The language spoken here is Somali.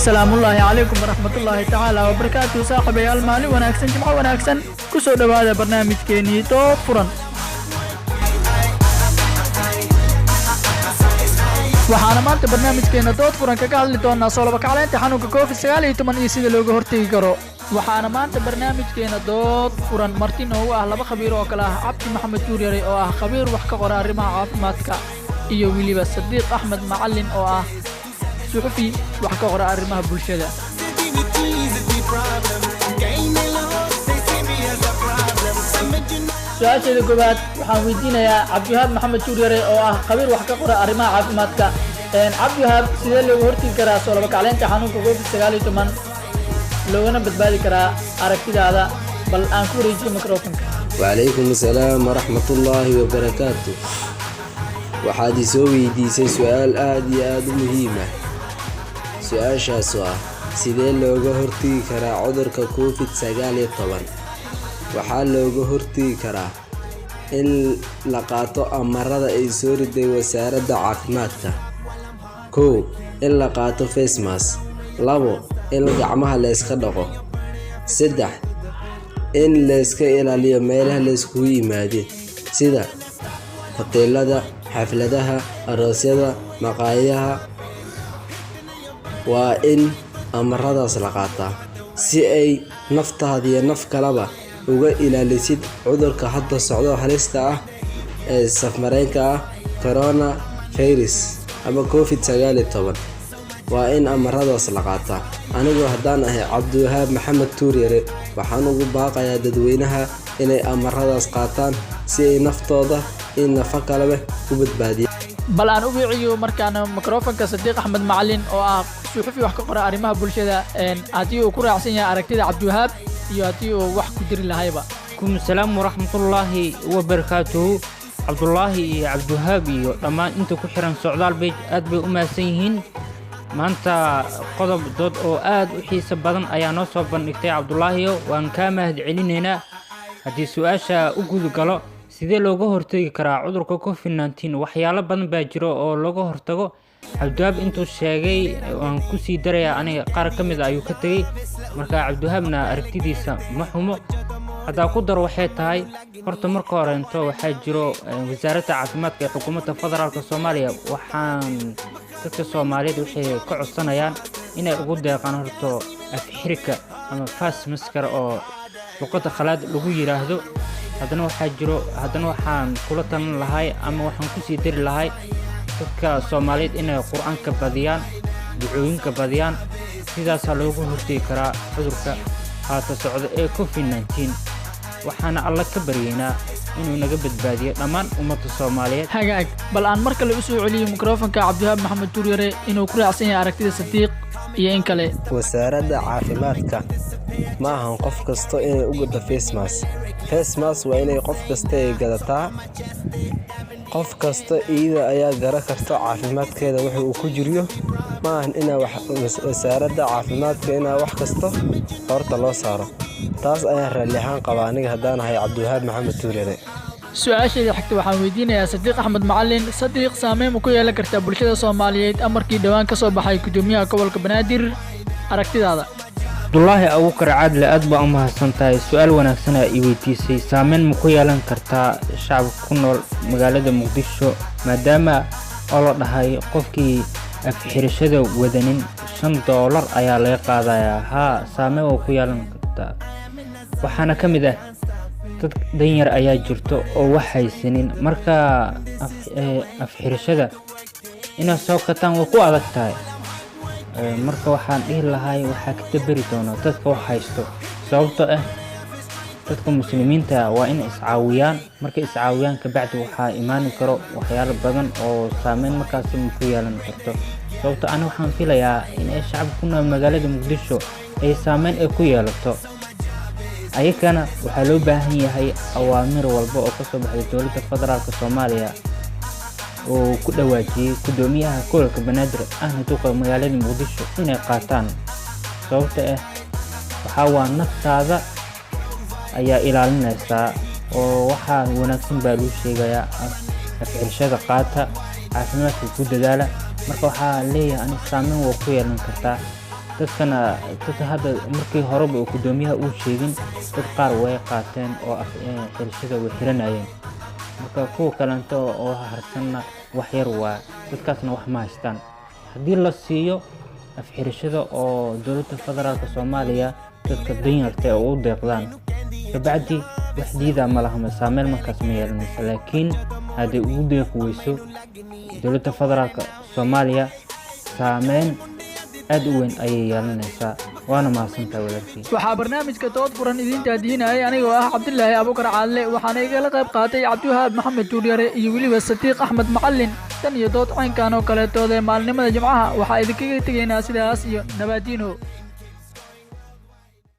السلام الله عليكم ورحمة الله تعالى وبركاته صاحبي المالي وناكسن جمعة وناكسن كسو دوادا برنامج كيني دوod furan waxaana maanta barnaamijkeena dood furan kaga hadli doonaa soo laba kacleynta xanuunka COVID-19 iyo sida looga hortagi karo waxaana maanta barnaamijkeena dood furan martin oo ah laba khabiir oo kala ah Cabdi Maxamed Tuuryare oo ah khabiir wax ka qora arrimaha caafimaadka iyo wiliba Sadiiq Axmed Macallin oo ah suxufi wax ka qora arrimaha bulshada su'aasha koowaad waxaan weydiinayaa Cabdiwahaab Maxamed Tuuryare oo ah khabiir wax ka qora arrimaha caafimaadka Cabdiwahaab sidee looga hortagi karaa soo laba kacleynta xanuunka COVID-19 loogana badbaadi karaa aragtidaada bal aan ku wareejiyo mikrofoonka وعليكم السلام ورحمة الله وبركاته waxaad isoo weydiisay su'aal aad iyo aad u muhiim ah su'aashaas waa sidee looga hortagi karaa cudurka COVID-19 waxaa looga hortagi karaa in la qaato amarada ay soo riday wasaaradda caafimaadka 1 in la qaato face mask 2 in gacmaha la iska dhaqo 3 in la iska ilaaliyo meelaha la isku yimaado sida hoteelada xafladaha aroosyada maqaayadaha waa in amaradaas la qaataa si ay naftaada iyo naf kalaba uga ilaalisid cudurka hadda socdo halista ah ee safmareenka ah corona virus ama COVID-19 waa in amaradaas la qaataa anigu haddaan ahay Cabdiwahaab Maxamed Tuuryare waxaan ugu baaqayaa dadweynaha inay amaradaas qaataan si ay naftooda in nafa kalaba u badbaadiyaan bal aan u wiciyo markaan mikrofoonka Sadiiq Axmed Macallin oo ah suxufi wax ka qora arrimaha bulshada hadii uu ku raacsan yahay aragtida Cabdiwahaab iyo hadii uu wax ku diri lahayba kum salaam waraxmatullaahi wabarakaatuhu Cabdullaahi iyo Cabdiwahaab iyo dhammaan inta ku xiran socdaal bay aad bay u maasan yihiin maanta qodob dood oo aad u xiiso badan ayaa noo soo bandhigtay Cabdullaahi waan ka mahad celinaynaa hadii su'aasha u guud galo sidee looga hortagi karaa cudurka COVID-19 waxyaalo badan baa jiro oo looga hortago Cabdiwahaab intuu sheegay waan ku sii darayaa aniga qaar ka mid ah ayuu ka tagay marka Cabdiwahaabna aragtidiisa ma xumo hadaa ku dar waxay tahay horta marka hore inta waxa jiro wasaaradda caafimaadka ee xukuumadda federaalka Soomaaliya waxaan dadka Soomaaliyeed waxay ka codsanayaan inay ugu deeqaan horto afxirka ama face mask oo luqadda khalaad lagu yiraahdo haddana waxaan kula talin lahay ama waxaan ku sii dari lahay dadka Soomaaliyeed inay Qur'aanka badiyaan ducooyinka badiyaan sidaas looga hortagi karaa cudurka haata socda ee COVID-19 waxaana alla ka baryeynaa inuu naga badbaadiyo dhammaan ummadda Soomaaliyeed hagaag bal aan markale u soo celiyo mikrofoonka Cabdiwahaab Maxamed Tuuryare inuu ku raacsan yahay aragtida Sadiiq iyo in kale wasaaradda caafimaadka ma ahan qof kasto inay u guddo face mask waa inay qof kasta ay gadataa qof kasta iyada ayaa gara karta caafimaadkeeda waxa uu ku jiriyo ma ahan inaa wasaaradda caafimaadka inaa wax kasta horta loo saaro taas ayaan raalli ahaan qabaa aniga haddaan ahay Cabdiwahaab Maxamed Tuuryare su'aasha xigta waxaan weydiinayaa Sadiiq Axmed Macallin Sadiiq saameyn ku yeelan kartaa bulshada Soomaaliyeed amarkii dhawaan ka soo baxay gudoomiyaha gobolka Banaadir aragtidaada Cabdullaahi Abuukar Caadle aad baa u mahadsantahay su'aal wanaagsan ay weydiisay saameyn ma ku yeelan kartaa shacabka ku nool magaalada Muqdisho maadaama oo la dhahay qofkii afxirashada wadanin $5 ayaa laga qaadayaa saameyn oo ku yeelan kartaa waxaana ka mid ah dad danyar ayaa jirto oo wax haysanin marka afxirashada inay soo kataan way ku adag tahay marka waxaan dhihi lahay waxa ka tabari doona dadka wax haysto sababtoo ah dadka muslimiinta waa in iscaawiyaan marka iscaawiyaan ka bacdi waxa imaan karo waxyaalo badan oo saameyn markaas ku yeelan karto sababtoo ana waxaan filayaa in ay shacabku ku nool magaalada Muqdisho ay saameyn ku yeelato ayakana waxa loo baahan yahay awaamir walba oo ka soo baxday dowladda federaalka Soomaaliya oo ku dhawaajiyay gudoomiyaha gobolka Banaadir ahna duqa magaalada Muqdisho inay qaataan sababtoo ah waxa waa naftaada ayaa ilaalinaysa oo waxa wanaagsan baa loo sheegayaa afxirashada qaata caafimaadka ku dadaala marka waxa leeyahay in saameyn oo ku yeelan kartaa dadkana dad hadda markii horeba uu gudoomiyaha uu sheegin dad qaar way qaateen oo xirashada way xiranayeen marka kuwa kalanta oo harsanna wax yar waa dadkaasna wax ma haystaan haddii la siiyo afxirashada oo dowladda federaalka Soomaaliya dadka danyarta oo u deeqdaan kabacdi wax diida ma laha saameyn markaas ma yeelanayso laakiin haddii ugu deeq weyso dowladda federaalka Soomaaliya saameyn aad u weyn ayay yeelanaysaa waana mahadsantahay walaalkii waxaa barnaamijka dood furan idin daadiinayay anigoo ah Cabdullaahi Abuukar Caadle waxaana igala qayb qaatay Cabdiwahaab Maxamed Juuryare iyo weliba Sadiiq Axmed Macallin tan iyo dood caynkan oo kale doodee maalnimada Jimcaha waxaa idinkaga tegaynaa sidaas iyo nabadiino